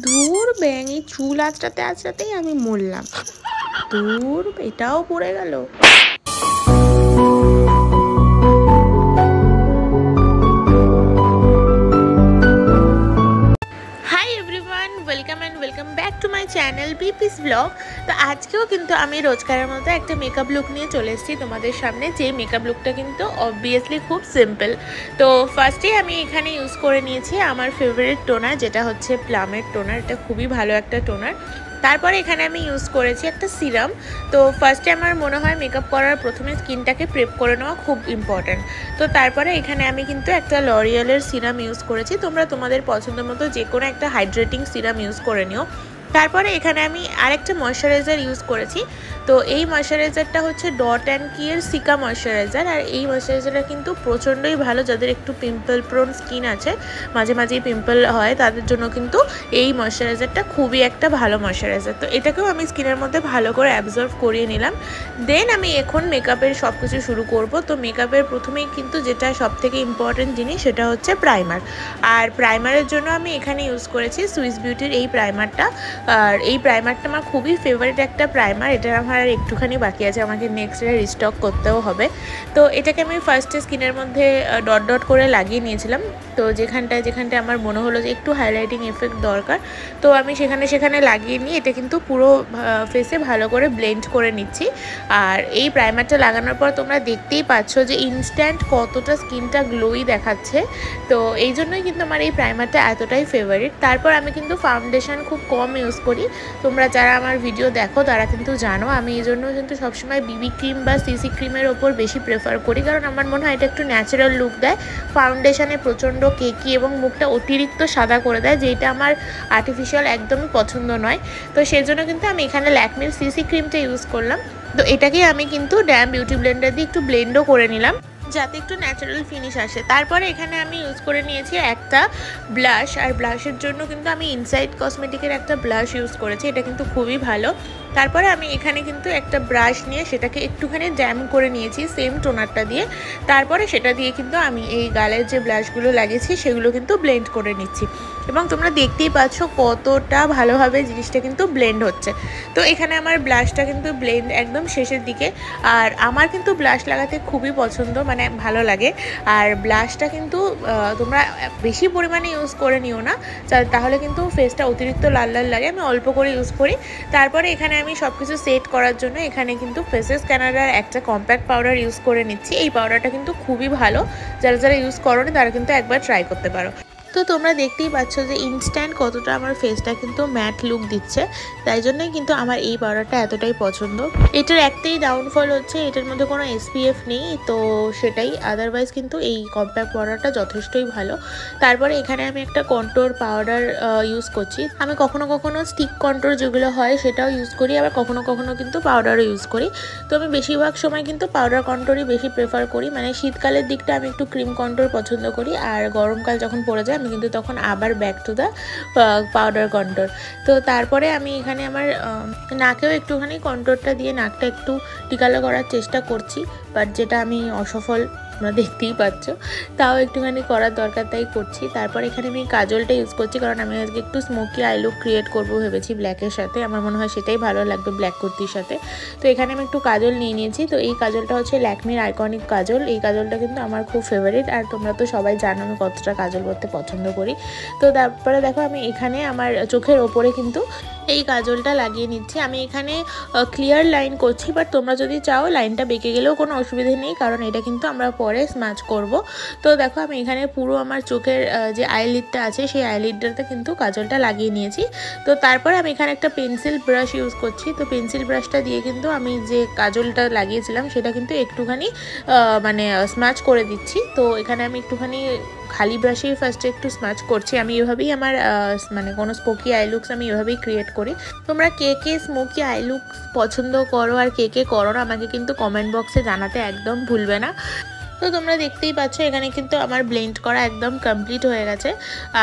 ধুর ব্যাঙ, এই চুল আঁচড়াতে আঁচড়াতেই আমি মরলাম। ধুর, এটাও পড়ে গেল। Welcome back to my channel বিপিস ব্লগ। তো আজকেও কিন্তু আমি রোজকারের মতো একটা মেকআপ লুক নিয়ে চলে এসেছি তোমাদের সামনে। যে মেকআপ লুকটা কিন্তু অবভিয়াসলি খুব সিম্পল। তো ফার্স্টেই আমি এখানে ইউজ করে নিয়েছি আমার ফেভারিট টোনার, যেটা হচ্ছে প্লামের টোনার। এটা খুবই ভালো একটা টোনার। তারপরে এখানে আমি ইউজ করেছি একটা সিরাম। তো ফার্স্টে আমার মনে হয় মেকআপ করার প্রথমে স্কিনটাকে প্রেপ করে নেওয়া খুব ইম্পর্ট্যান্ট। তো তারপরে এখানে আমি কিন্তু একটা লরিয়ালের সিরাম ইউজ করেছি। তোমরা তোমাদের পছন্দ মতো যে কোনো একটা হাইড্রেটিং সিরাম ইউজ করে নিও। তারপরে এখানে আমি আরেকটা ময়শ্চারাইজার ইউজ করেছি। তো এই ময়শ্চারাইজারটা হচ্ছে ডট অ্যান্ড কি এর সিকা ময়শ্চারাইজার। আর এই ময়শ্চারাইজারটা কিন্তু প্রচণ্ডই ভালো যাদের একটু পিম্পল প্রোন স্কিন আছে, মাঝে মাঝেই পিম্পল হয়, তাদের জন্য কিন্তু এই ময়শ্চারাইজারটা খুবই একটা ভালো ময়শ্চারাইজার। তো এটাকেও আমি স্কিনের মধ্যে ভালো করে অ্যাবজর্ভ করিয়ে নিলাম। দেন আমি এখন মেকআপের সব কিছু শুরু করব। তো মেকআপের প্রথমেই কিন্তু যেটা সবথেকে ইম্পর্টেন্ট জিনিস সেটা হচ্ছে প্রাইমার। আর প্রাইমারের জন্য আমি এখানে ইউজ করেছি সুইস বিউটির এই প্রাইমারটা। আর এই প্রাইমারটা আমার খুবই ফেভারিট একটা প্রাইমার। এটা আমার আর একটুখানি বাকি আছে, আমাকে নেক্সট ডে রিস্টক করতেও হবে। তো এটাকে আমি ফার্স্টে স্কিনের মধ্যে ডট ডট করে লাগিয়ে নিয়েছিলাম। তো যেখানটায় আমার মনে হলো যে একটু হাইলাইটিং এফেক্ট দরকার, তো আমি সেখানে লাগিয়ে নিয়ে এটা কিন্তু পুরো ফেসে ভালো করে ব্লেন্ড করে নিচ্ছি। আর এই প্রাইমারটা লাগানোর পর তোমরা দেখতেই পাচ্ছ যে ইনস্ট্যান্ট কতটা স্কিনটা গ্লোই দেখাচ্ছে। তো এই জন্যই কিন্তু আমার এই প্রাইমারটা এতটাই ফেভারিট। তারপর আমি কিন্তু ফাউন্ডেশন খুব কম ইউজ করি। তোমরা যারা আমার ভিডিও দেখো তারা কিন্তু জানো আমি এই জন্য কিন্তু সবসময় বিবি ক্রিম বা সিসি ক্রিমের ওপর বেশি প্রেফার করি, কারণ আমার মনে হয় এটা একটু ন্যাচারাল লুক দেয়। ফাউন্ডেশনে প্রচণ্ড কেকি এবং মুখটা অতিরিক্ত সাদা করে দেয়, যেটা আমার আর্টিফিশিয়াল একদমই পছন্দ নয়। তো সেজন্য কিন্তু আমি এখানে ল্যাকমির সিসি ক্রিমটা ইউজ করলাম। তো এটাকে আমি কিন্তু ড্যাম বিউটি ব্লেন্ডার দিয়ে একটু ব্লেন্ডও করে নিলাম যাতে একটু ন্যাচারাল ফিনিশ আসে। তারপরে এখানে আমি ইউজ করে নিয়েছি একটা ব্লাশ। আর ব্লাশের জন্য কিন্তু আমি ইনসাইড কসমেটিকের একটা ব্লাশ ইউজ করেছি, এটা কিন্তু খুবই ভালো। তারপরে আমি এখানে কিন্তু একটা ব্রাশ নিয়ে সেটাকে একটুখানি জ্যাম করে নিয়েছি সেম টোনারটা দিয়ে। তারপরে সেটা দিয়ে কিন্তু আমি এই গালের যে ব্লাশগুলো লাগিয়েছি সেগুলো কিন্তু ব্লেন্ড করে নিচ্ছি। এবং তোমরা দেখতেই পাচ্ছ কতটা ভালোভাবে জিনিসটা কিন্তু ব্লেন্ড হচ্ছে। তো এখানে আমার ব্লাশটা কিন্তু ব্লেন্ড একদম শেষের দিকে। আর আমার কিন্তু ব্লাশ লাগাতে খুবই পছন্দ, মানে ভালো লাগে। আর ব্লাশটা কিন্তু তোমরা বেশি পরিমাণে ইউজ করে নিও না, তাহলে কিন্তু ফেসটা অতিরিক্ত লাল লাল লাগে। আমি অল্প করে ইউজ করি। তারপরে এখানে আমি সব কিছু সেট করার জন্য এখানে কিন্তু ফেসেস ক্যানাডার একটা কম্প্যাক্ট পাউডার ইউজ করে নিচ্ছি। এই পাউডারটা কিন্তু খুবই ভালো, যারা ইউজ করো না তারা কিন্তু একবার ট্রাই করতে পারো। তো তোমরা দেখতেই পাচ্ছ যে ইনস্ট্যান্ট কতটা আমার ফেসটা কিন্তু ম্যাট লুক দিচ্ছে, তাই জন্যই কিন্তু আমার এই পাউডারটা এতটাই পছন্দ। এটার একটাই ডাউনফল হচ্ছে এটার মধ্যে কোনো SPF নেই, তো সেটাই। আদারওয়াইজ কিন্তু এই কম্প্যাক্ট পাউডারটা যথেষ্টই ভালো। তারপরে এখানে আমি একটা কন্ট্রোর পাউডার ইউজ করছি। আমি কখনো কখনো স্টিক কন্ট্রোর যেগুলো হয় সেটাও ইউজ করি, আবার কখনো কখনো কিন্তু পাউডারও ইউজ করি। তো আমি বেশিরভাগ সময় কিন্তু পাউডার কন্ট্রোরই বেশি প্রেফার করি। মানে শীতকালের দিকটা আমি একটু ক্রিম কন্ট্রোর পছন্দ করি, আর গরমকাল যখন পড়ে যায় আমি কিন্তু তখন আবার back to the powder contour. তো তারপরে আমি এখানে আমার নাকেও একটুখানি কন্ট্রোরটা দিয়ে নাকটা একটু টিকালো করার চেষ্টা করছি, বাট যেটা আমি অসফল, তোমরা দেখতেই পাচ্ছ। তাও একটুখানি করার দরকার তাই করছি। তারপর এখানে আমি কাজলটা ইউজ করছি, কারণ আমি আজকে একটু স্মোকি আই লুক ক্রিয়েট করবো ভেবেছি ব্ল্যাকের সাথে। আমার মনে হয় সেটাই ভালো লাগবে ব্ল্যাক কুর্তির সাথে। তো এখানে আমি একটু কাজল নিয়ে নিয়েছি। তো এই কাজলটা হচ্ছে ল্যাকমির আইকনিক কাজল। এই কাজলটা কিন্তু আমার খুব ফেভারিট, আর তোমরা তো সবাই জানো আমি কতটা কাজল করতে পছন্দ করি। তো তারপরে দেখো আমি এখানে আমার চোখের ওপরে কিন্তু এই কাজলটা লাগিয়ে নিচ্ছি। আমি এখানে ক্লিয়ার লাইন করছি, বাট তোমরা যদি চাও লাইনটা বেঁকে গেলেও কোনো অসুবিধে নেই, কারণ এটা কিন্তু আমরা পরে স্ম্যাচ করব। তো দেখো আমি এখানে পুরো আমার চোখের যে আইলিডটা আছে সেই আইলিডটাতে কিন্তু কাজলটা লাগিয়ে নিয়েছি। তো তারপরে আমি এখানে একটা পেন্সিল ব্রাশ ইউজ করছি। তো পেন্সিল ব্রাশটা দিয়ে কিন্তু আমি যে কাজলটা লাগিয়েছিলাম সেটা কিন্তু একটুখানি মানে স্ম্যাচ করে দিচ্ছি। তো এখানে আমি একটুখানি খালি ব্রাশেই ফার্স্টে একটু স্ম্যাচ করছি। আমি এভাবেই আমার মানে কোনো স্মোকি আই লুকস আমি এভাবেই ক্রিয়েট করি। তোমরা কে কে স্মোকি আই লুকস পছন্দ করো আর কে কে করো না আমাকে কিন্তু কমেন্ট বক্সে জানাতে একদম ভুলবে না। তো তোমরা দেখতেই পাচ্ছ এখানে কিন্তু আমার ব্লেন্ড করা একদম কমপ্লিট হয়ে গেছে।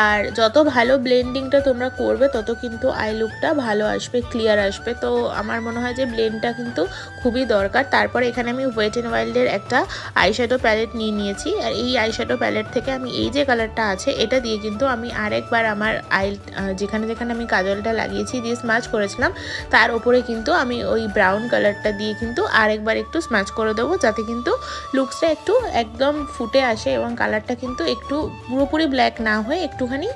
আর যত ভালো ব্লেন্ডিংটা তোমরা করবে তত কিন্তু আই লুকটা ভালো আসবে, ক্লিয়ার আসবে। তো আমার মনে হয় যে ব্লেন্ডটা কিন্তু খুবই দরকার। তারপরে এখানে আমি ওয়েট অ্যান্ড ওয়াইল্ডের একটা আইশ্যাডো প্যালেট নিয়ে নিয়েছি। আর এই আইশ্যাডো প্যালেট থেকে আমি এই যে কালারটা আছে এটা দিয়ে কিন্তু আমি আরেকবার আমার যেখানে যেখানে আমি কাজলটা লাগিয়েছি দিয়ে স্মাচ করেছিলাম তার উপরে কিন্তু আমি ওই ব্রাউন কালারটা দিয়ে কিন্তু আরেকবার একটু স্মাচ করে দেবো, যাতে কিন্তু লুকসটা একটু একদম ফুটে আসে এবং কালারটা কিন্তু একটু পুরোপুরি ব্ল্যাক না হয়ে একটুখানি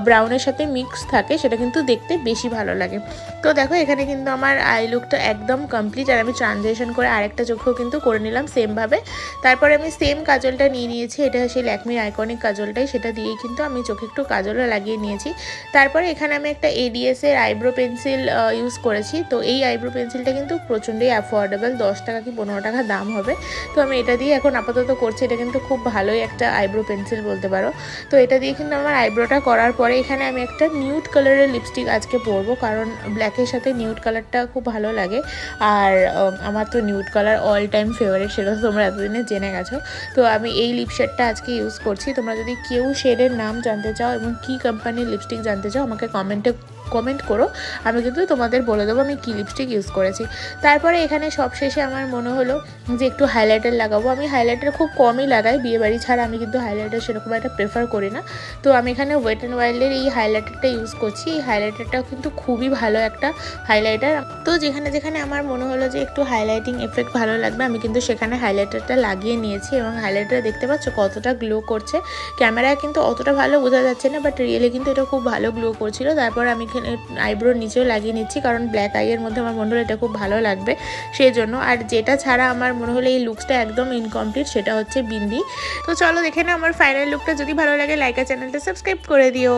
ব্রাউনের সাথে মিক্স থাকে, সেটা কিন্তু দেখতে বেশি ভালো লাগে। তো দেখো এখানে কিন্তু আমার আই লুকটা একদম কমপ্লিট। আর আমি ট্রানজিশন করে আরেকটা চোখেও কিন্তু করে নিলাম সেমভাবে। তারপরে আমি সেম কাজলটা নিয়ে নিয়েছি, এটা সেই ল্যাকমির আইকনিক কাজলটাই, সেটা দিয়েই কিন্তু আমি চোখে একটু কাজলও লাগিয়ে নিয়েছি। তারপরে এখানে আমি একটা এডিএস এর আইব্রো পেন্সিল ইউজ করেছি। তো এই আইব্রো পেন্সিলটা কিন্তু প্রচণ্ডই অ্যাফোর্ডেবল, 10 টাকা কি 15 টাকা দাম হবে। তো আমি এটা দিয়ে এখন আপাতত করছি। এটা কিন্তু খুব ভালোই একটা আইব্রো পেন্সিল বলতে পারো। তো এটা দিয়ে কিন্তু আমার আইব্রোটা করার পরে এখানে আমি একটা নিউড কালারের লিপস্টিক আজকে পরবো, কারণ ব্ল্যাকের সাথে নিউড কালারটা খুব ভালো লাগে। আর আমার তো nude colour all time favourite, সেটা তো তোমরা এতদিনে জেনে গেছো। তো আমি এই লিপ শেডটা আজকে ইউজ করছি। তোমরা যদি কেউ শেডের নাম জানতে চাও এবং কী কোম্পানির লিপস্টিক জানতে চাও আমাকে কমেন্ট করো, আমি কিন্তু তোমাদের বলে দেবো আমি কী লিপস্টিক ইউজ করেছি। তারপরে এখানে সবশেষে আমার মনে হলো যে একটু হাইলাইটার লাগাবো। আমি হাইলাইটার খুব কমই লাগাই, বিয়েবাড়ি ছাড়া আমি কিন্তু হাইলাইটার সেরকম একটা প্রেফার করি না। তো আমি এখানে ওয়েট অ্যান্ড ওয়াইল্ডের এই হাইলাইটারটা ইউজ করছি। এই হাইলাইটারটাও কিন্তু খুবই ভালো একটা হাইলাইটার। তো যেখানে যেখানে আমার মনে হলো যে একটু হাইলাইটিং এফেক্ট ভালো লাগবে আমি কিন্তু সেখানে হাইলাইটারটা লাগিয়ে নিয়েছি। এবং হাইলাইটার দেখতে পাচ্ছ কতটা গ্লো করছে, ক্যামেরায় কিন্তু অতটা ভালো বোঝা যাচ্ছে না, বাট রিয়েলি কিন্তু এটা খুব ভালো গ্লো করছিল। তারপর আমি আইব্রোর নিচেও লাগিয়ে নিচ্ছি, কারণ ব্ল্যাক আইয়ের মধ্যে আমার মনে হলো এটা খুব ভালো লাগবে সেই জন্য। আর যেটা ছাড়া আমার মনে হলো এই লুকসটা একদম ইনকমপ্লিট, সেটা হচ্ছে বিন্দি। তো চলো দেখে না আমার ফাইনাল লুকটা। যদি ভালো লাগে লাইক আর চ্যানেলটা সাবস্ক্রাইব করে দিও।